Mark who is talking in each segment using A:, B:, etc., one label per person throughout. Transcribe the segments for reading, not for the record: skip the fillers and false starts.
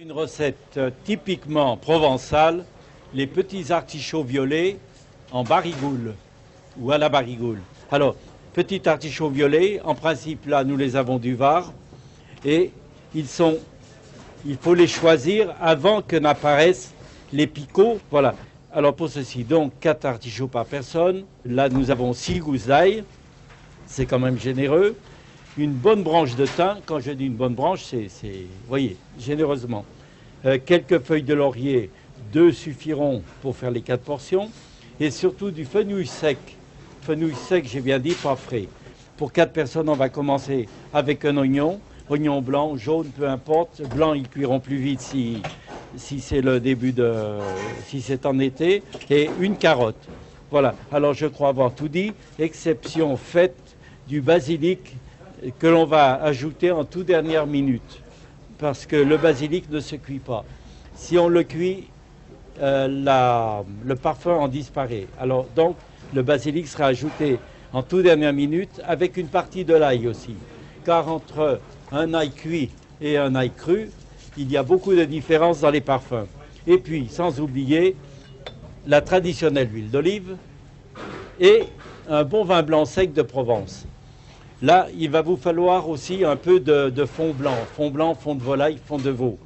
A: Une recette typiquement provençale, les petits artichauts violets en barigoule ou à la barigoule. Alors, petits artichauts violets, en principe là nous les avons du Var et il faut les choisir avant que n'apparaissent les picots. Voilà. Alors pour ceci, donc 4 artichauts par personne. Là nous avons 6 gousses d'ail, c'est quand même généreux. Une bonne branche de thym, quand je dis une bonne branche, c'est voyez, généreusement. Quelques feuilles de laurier, 2 suffiront pour faire les 4 portions. Et surtout du fenouil sec. Fenouil sec, j'ai bien dit, pas frais. Pour 4 personnes, on va commencer avec un oignon blanc, jaune, peu importe. Blanc, ils cuiront plus vite si c'est le début si c'est en été. Et une carotte. Voilà, alors je crois avoir tout dit, exception faite du basilic que l'on va ajouter en toute dernière minute, parce que le basilic ne se cuit pas. Si on le cuit, le parfum en disparaît. Alors donc, le basilic sera ajouté en toute dernière minute avec une partie de l'ail aussi. Car entre un ail cuit et un ail cru, il y a beaucoup de différences dans les parfums. Et puis, sans oublier, la traditionnelle huile d'olive et un bon vin blanc sec de Provence. Là, il va vous falloir aussi un peu de fond blanc, fond de volaille, fond de veau.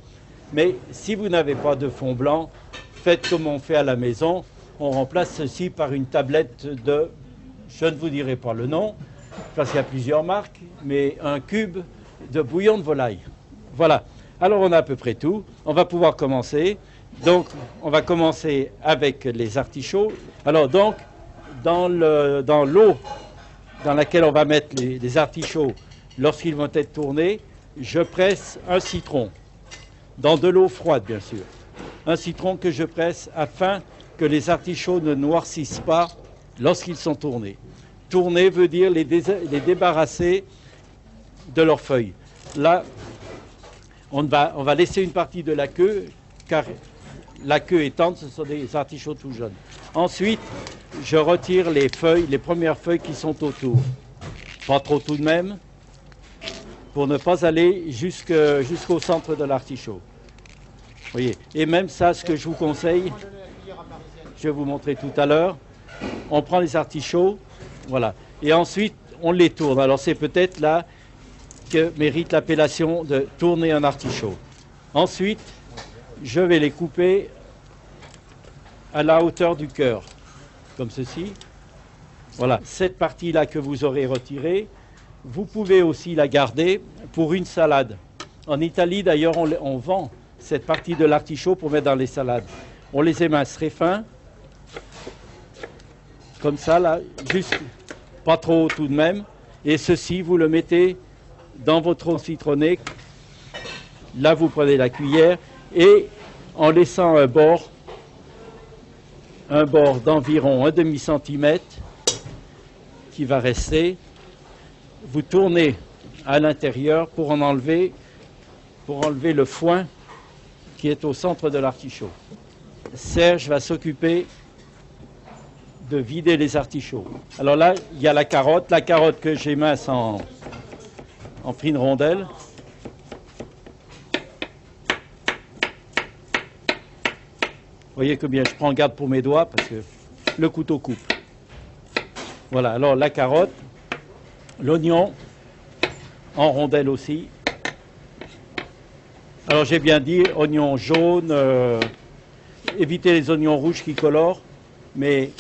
A: Mais si vous n'avez pas de fond blanc, faites comme on fait à la maison. On remplace ceci par une tablette de, je ne vous dirai pas le nom, parce qu'il y a plusieurs marques, mais un cube de bouillon de volaille. Voilà. Alors on a à peu près tout. On va pouvoir commencer. Donc, on va commencer avec les artichauts. Alors donc, dans l'eau dans laquelle on va mettre les artichauts, lorsqu'ils vont être tournés, je presse un citron, dans de l'eau froide bien sûr. Un citron que je presse afin que les artichauts ne noircissent pas lorsqu'ils sont tournés. Tourner veut dire les débarrasser de leurs feuilles. Là, on va laisser une partie de la queue, car la queue est tendre, ce sont des artichauts tout jeunes. Ensuite, je retire les feuilles, les premières feuilles qui sont autour. Pas trop tout de même, pour ne pas aller jusqu'au centre de l'artichaut. Voyez. Et même ça, ce que je vous conseille, je vais vous montrer tout à l'heure. On prend les artichauts, voilà, et ensuite on les tourne. Alors c'est peut-être là que mérite l'appellation de tourner un artichaut. Ensuite, je vais les couper à la hauteur du cœur, comme ceci. Voilà, cette partie-là que vous aurez retirée, vous pouvez aussi la garder pour une salade. En Italie, d'ailleurs, on vend cette partie de l'artichaut pour mettre dans les salades. On les émince très fins, comme ça, là, juste pas trop haut tout de même. Et ceci, vous le mettez dans votre eau citronnée. Là, vous prenez la cuillère et en laissant un bord d'environ un demi-centimètre qui va rester, vous tournez à l'intérieur pour enlever le foin qui est au centre de l'artichaut. Serge va s'occuper de vider les artichauts. Alors là, il y a la carotte que j'émince en fines rondelles. Vous voyez que bien je prends garde pour mes doigts parce que le couteau coupe. Voilà, alors la carotte, l'oignon en rondelles aussi. Alors j'ai bien dit oignon jaune, évitez les oignons rouges qui colorent, mais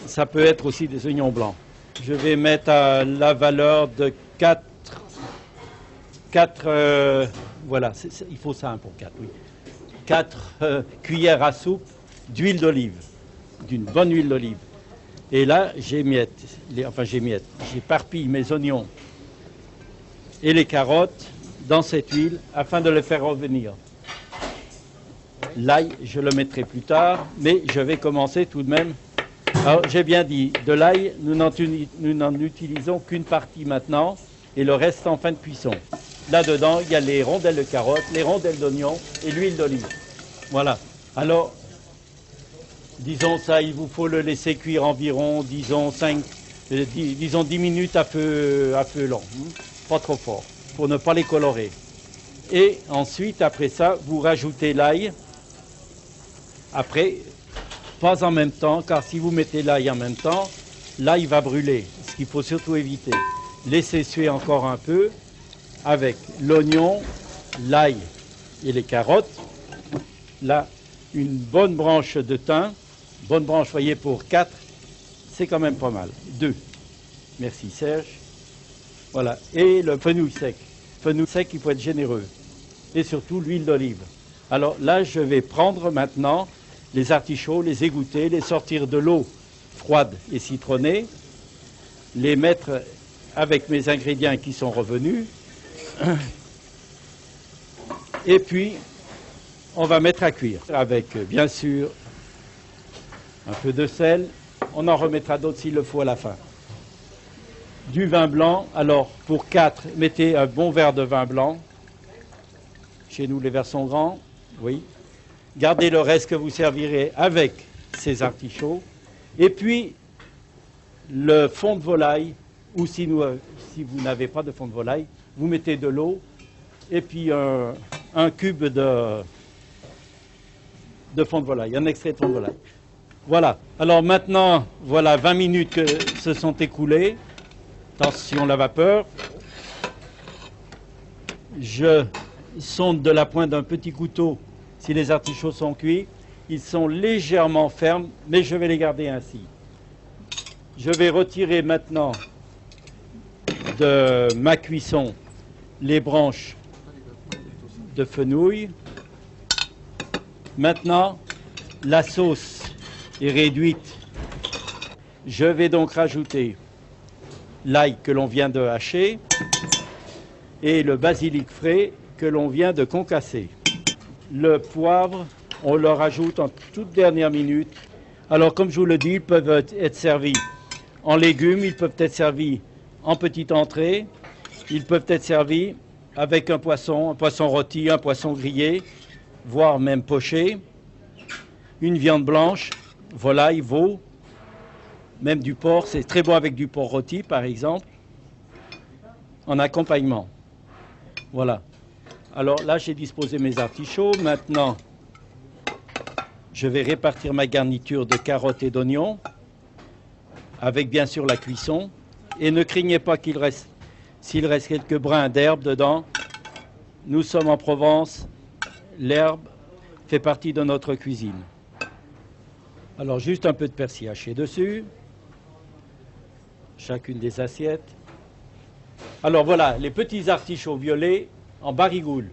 A: ça peut être aussi des oignons blancs. Je vais mettre à la valeur de 4 voilà, il faut ça pour 4, oui. 4 cuillères à soupe d'huile d'olive, d'une bonne huile d'olive. Et là, j'éparpille mes oignons et les carottes dans cette huile afin de les faire revenir. L'ail, je le mettrai plus tard, mais je vais commencer tout de même. Alors, j'ai bien dit, de l'ail, nous n'en utilisons qu'une partie maintenant et le reste en fin de cuisson. Là-dedans, il y a les rondelles de carottes, les rondelles d'oignon et l'huile d'olive. Voilà. Alors, disons ça, il vous faut le laisser cuire environ, disons 10 minutes à feu lent. Pas trop fort, pour ne pas les colorer. Et ensuite, après ça, vous rajoutez l'ail. Après, pas en même temps, car si vous mettez l'ail en même temps, l'ail va brûler, ce qu'il faut surtout éviter. Laissez suer encore un peu avec l'oignon, l'ail et les carottes. Là, une bonne branche de thym, bonne branche, voyez, pour 4, c'est quand même pas mal. 2. Merci Serge. Voilà, et le fenouil sec. Fenouil sec, il faut être généreux. Et surtout l'huile d'olive. Alors là, je vais prendre maintenant les artichauts, les égoutter, les sortir de l'eau froide et citronnée, les mettre avec mes ingrédients qui sont revenus. Et puis, on va mettre à cuire avec, bien sûr, un peu de sel. On en remettra d'autres s'il le faut à la fin. Du vin blanc. Alors, pour 4, mettez un bon verre de vin blanc. Chez nous, les verres sont grands. Oui. Gardez le reste que vous servirez avec ces artichauts. Et puis, le fond de volaille, ou si vous n'avez pas de fond de volaille, vous mettez de l'eau et puis un cube de fond de volaille, un extrait de fond de volaille. Voilà. Alors maintenant, voilà 20 minutes que se sont écoulées. Attention la vapeur. Je sonde de la pointe d'un petit couteau si les artichauts sont cuits. Ils sont légèrement fermes, mais je vais les garder ainsi. Je vais retirer maintenant de ma cuisson les branches de fenouil. Maintenant, la sauce est réduite. Je vais donc rajouter l'ail que l'on vient de hacher et le basilic frais que l'on vient de concasser. Le poivre, on le rajoute en toute dernière minute. Alors, comme je vous le dis, ils peuvent être servis en légumes, ils peuvent être servis en petite entrée, ils peuvent être servis avec un poisson rôti, un poisson grillé, voire même poché, une viande blanche, volaille, veau, même du porc, c'est très bon avec du porc rôti par exemple, en accompagnement. Voilà. Alors là, j'ai disposé mes artichauts. Maintenant, je vais répartir ma garniture de carottes et d'oignons, avec bien sûr la cuisson. Et ne craignez pas s'il reste quelques brins d'herbe dedans. Nous sommes en Provence, l'herbe fait partie de notre cuisine. Alors juste un peu de persil haché dessus, chacune des assiettes. Alors voilà, les petits artichauts violets en barigoule.